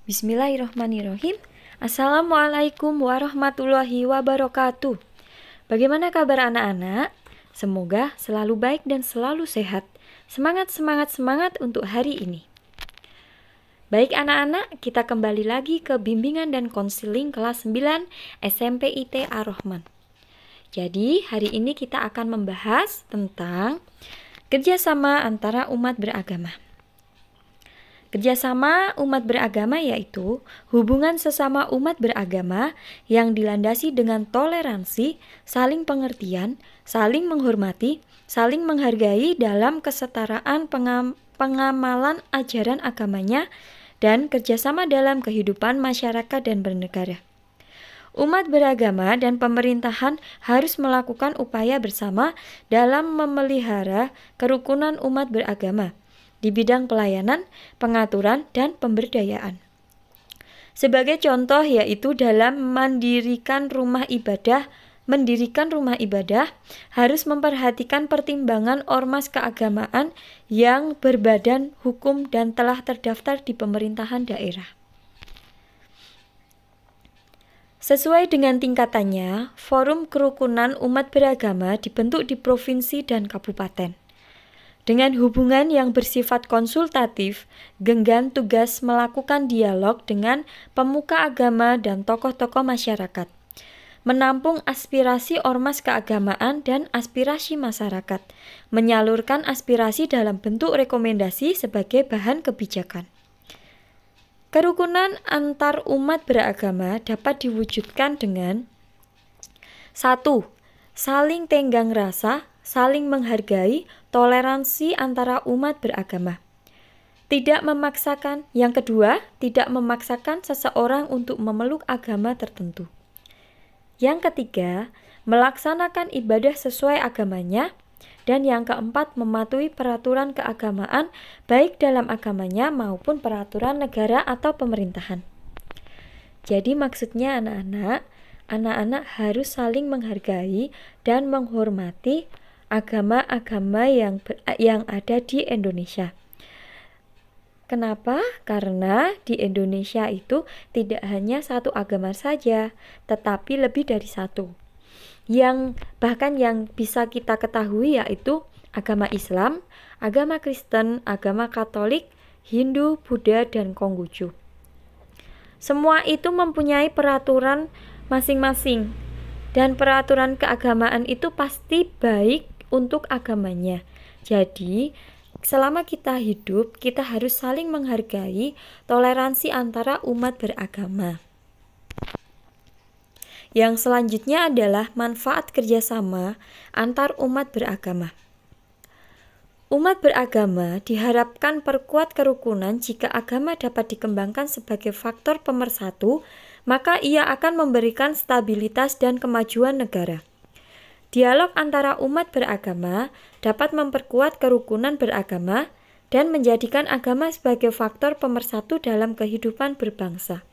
Bismillahirrahmanirrahim. Assalamualaikum warahmatullahi wabarakatuh. Bagaimana kabar anak-anak? Semoga selalu baik dan selalu sehat. Semangat untuk hari ini. Baik anak-anak, kita kembali lagi ke bimbingan dan konseling kelas 9 SMP IT Ar-Rahman. Jadi hari ini kita akan membahas tentang kerjasama antara umat beragama. Kerjasama umat beragama yaitu hubungan sesama umat beragama yang dilandasi dengan toleransi, saling pengertian, saling menghormati, saling menghargai dalam kesetaraan pengamalan ajaran agamanya, dan kerjasama dalam kehidupan masyarakat dan bernegara. Umat beragama dan pemerintahan harus melakukan upaya bersama dalam memelihara kerukunan umat beragama di bidang pelayanan, pengaturan, dan pemberdayaan. Sebagai contoh yaitu dalam mendirikan rumah ibadah harus memperhatikan pertimbangan ormas keagamaan yang berbadan hukum dan telah terdaftar di pemerintahan daerah. Sesuai dengan tingkatannya, forum kerukunan umat beragama dibentuk di provinsi dan kabupaten. Dengan hubungan yang bersifat konsultatif, genggam tugas melakukan dialog dengan pemuka agama dan tokoh-tokoh masyarakat, menampung aspirasi ormas keagamaan dan aspirasi masyarakat, menyalurkan aspirasi dalam bentuk rekomendasi sebagai bahan kebijakan. Kerukunan antar umat beragama dapat diwujudkan dengan 1. Saling tenggang rasa, saling menghargai, toleransi antara umat beragama. Tidak memaksakan. Yang kedua, tidak memaksakan seseorang untuk memeluk agama tertentu. Yang ketiga, melaksanakan ibadah sesuai agamanya. Dan yang keempat, mematuhi peraturan keagamaan baik dalam agamanya maupun peraturan negara atau pemerintahan. Jadi maksudnya anak-anak harus saling menghargai dan menghormati agama-agama yang ada di Indonesia. Kenapa? Karena di Indonesia itu tidak hanya satu agama saja, tetapi lebih dari satu. Bahkan yang bisa kita ketahui yaitu agama Islam, agama Kristen, agama Katolik, Hindu, Buddha, dan Konghucu. Semua itu mempunyai peraturan masing-masing, dan peraturan keagamaan itu pasti baik untuk agamanya. Jadi, selama kita hidup, kita harus saling menghargai toleransi antara umat beragama. Yang selanjutnya adalah manfaat kerjasama antar umat beragama. Umat beragama diharapkan perkuat kerukunan. Jika agama dapat dikembangkan sebagai faktor pemersatu, maka ia akan memberikan stabilitas dan kemajuan negara. Dialog antara umat beragama dapat memperkuat kerukunan beragama dan menjadikan agama sebagai faktor pemersatu dalam kehidupan berbangsa.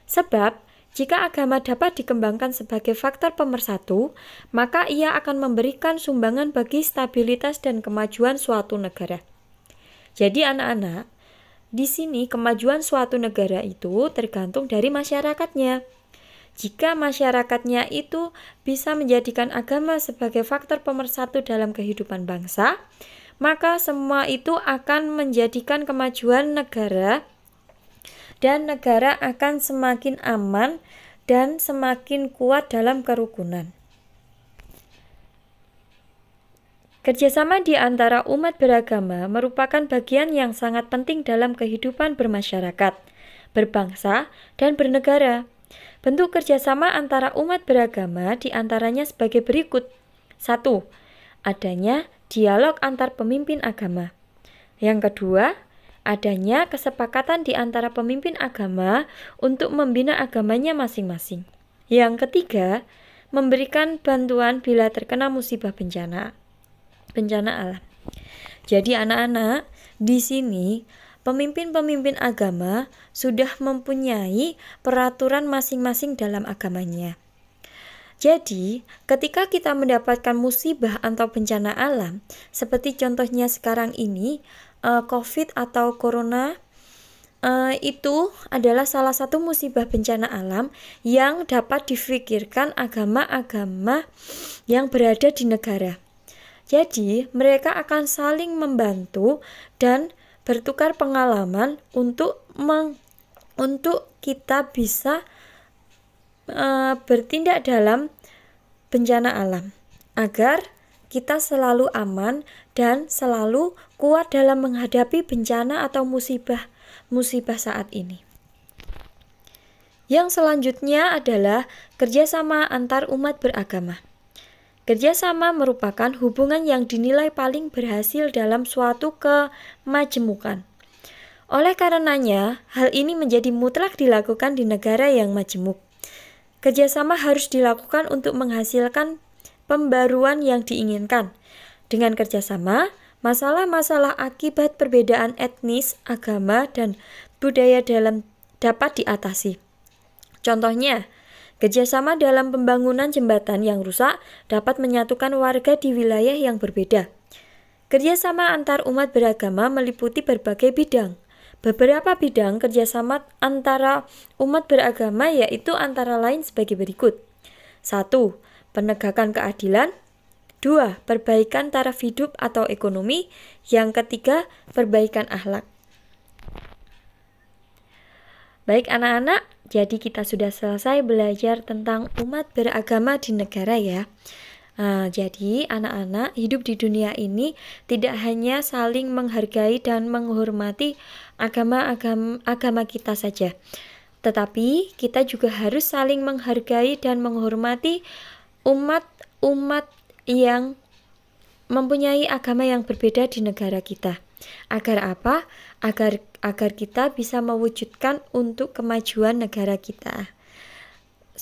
Sebab, jika agama dapat dikembangkan sebagai faktor pemersatu, maka ia akan memberikan sumbangan bagi stabilitas dan kemajuan suatu negara. Jadi anak-anak, di sini kemajuan suatu negara itu tergantung dari masyarakatnya. Jika masyarakatnya itu bisa menjadikan agama sebagai faktor pemersatu dalam kehidupan bangsa, maka semua itu akan menjadikan kemajuan negara dan negara akan semakin aman dan semakin kuat dalam kerukunan. Kerjasama di antara umat beragama merupakan bagian yang sangat penting dalam kehidupan bermasyarakat, berbangsa, dan bernegara. Bentuk kerjasama antara umat beragama diantaranya sebagai berikut. 1. Adanya dialog antar pemimpin agama. Yang kedua, adanya kesepakatan di antara pemimpin agama untuk membina agamanya masing-masing. Yang ketiga, memberikan bantuan bila terkena musibah bencana alam. Jadi anak-anak, di sini pemimpin-pemimpin agama sudah mempunyai peraturan masing-masing dalam agamanya. Jadi, ketika kita mendapatkan musibah atau bencana alam, seperti contohnya sekarang ini, COVID atau Corona, itu adalah salah satu musibah bencana alam yang dapat difikirkan agama-agama yang berada di negara. Jadi, mereka akan saling membantu dan bertukar pengalaman untuk kita bisa bertindak dalam bencana alam agar kita selalu aman dan selalu kuat dalam menghadapi bencana atau musibah saat ini. Yang selanjutnya adalah kerjasama antar umat beragama. Kerjasama merupakan hubungan yang dinilai paling berhasil dalam suatu kemajemukan. Oleh karenanya, hal ini menjadi mutlak dilakukan di negara yang majemuk. Kerjasama harus dilakukan untuk menghasilkan pembaruan yang diinginkan. Dengan kerjasama, masalah-masalah akibat perbedaan etnis, agama, dan budaya dapat diatasi. Contohnya, kerjasama dalam pembangunan jembatan yang rusak dapat menyatukan warga di wilayah yang berbeda. Kerjasama antar umat beragama meliputi berbagai bidang. Beberapa bidang kerjasama antara umat beragama yaitu antara lain sebagai berikut. 1. Penegakan keadilan. 2. Perbaikan taraf hidup atau ekonomi. Yang ketiga, perbaikan akhlak. Baik anak-anak, jadi kita sudah selesai belajar tentang umat beragama di negara ya. Jadi anak-anak hidup di dunia ini tidak hanya saling menghargai dan menghormati agama kita saja, tetapi kita juga harus saling menghargai dan menghormati umat-umat yang mempunyai agama yang berbeda di negara kita. Agar apa? Agar kita bisa mewujudkan untuk kemajuan negara kita.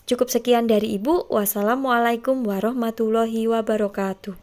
Cukup sekian dari Ibu. Wassalamualaikum warahmatullahi wabarakatuh.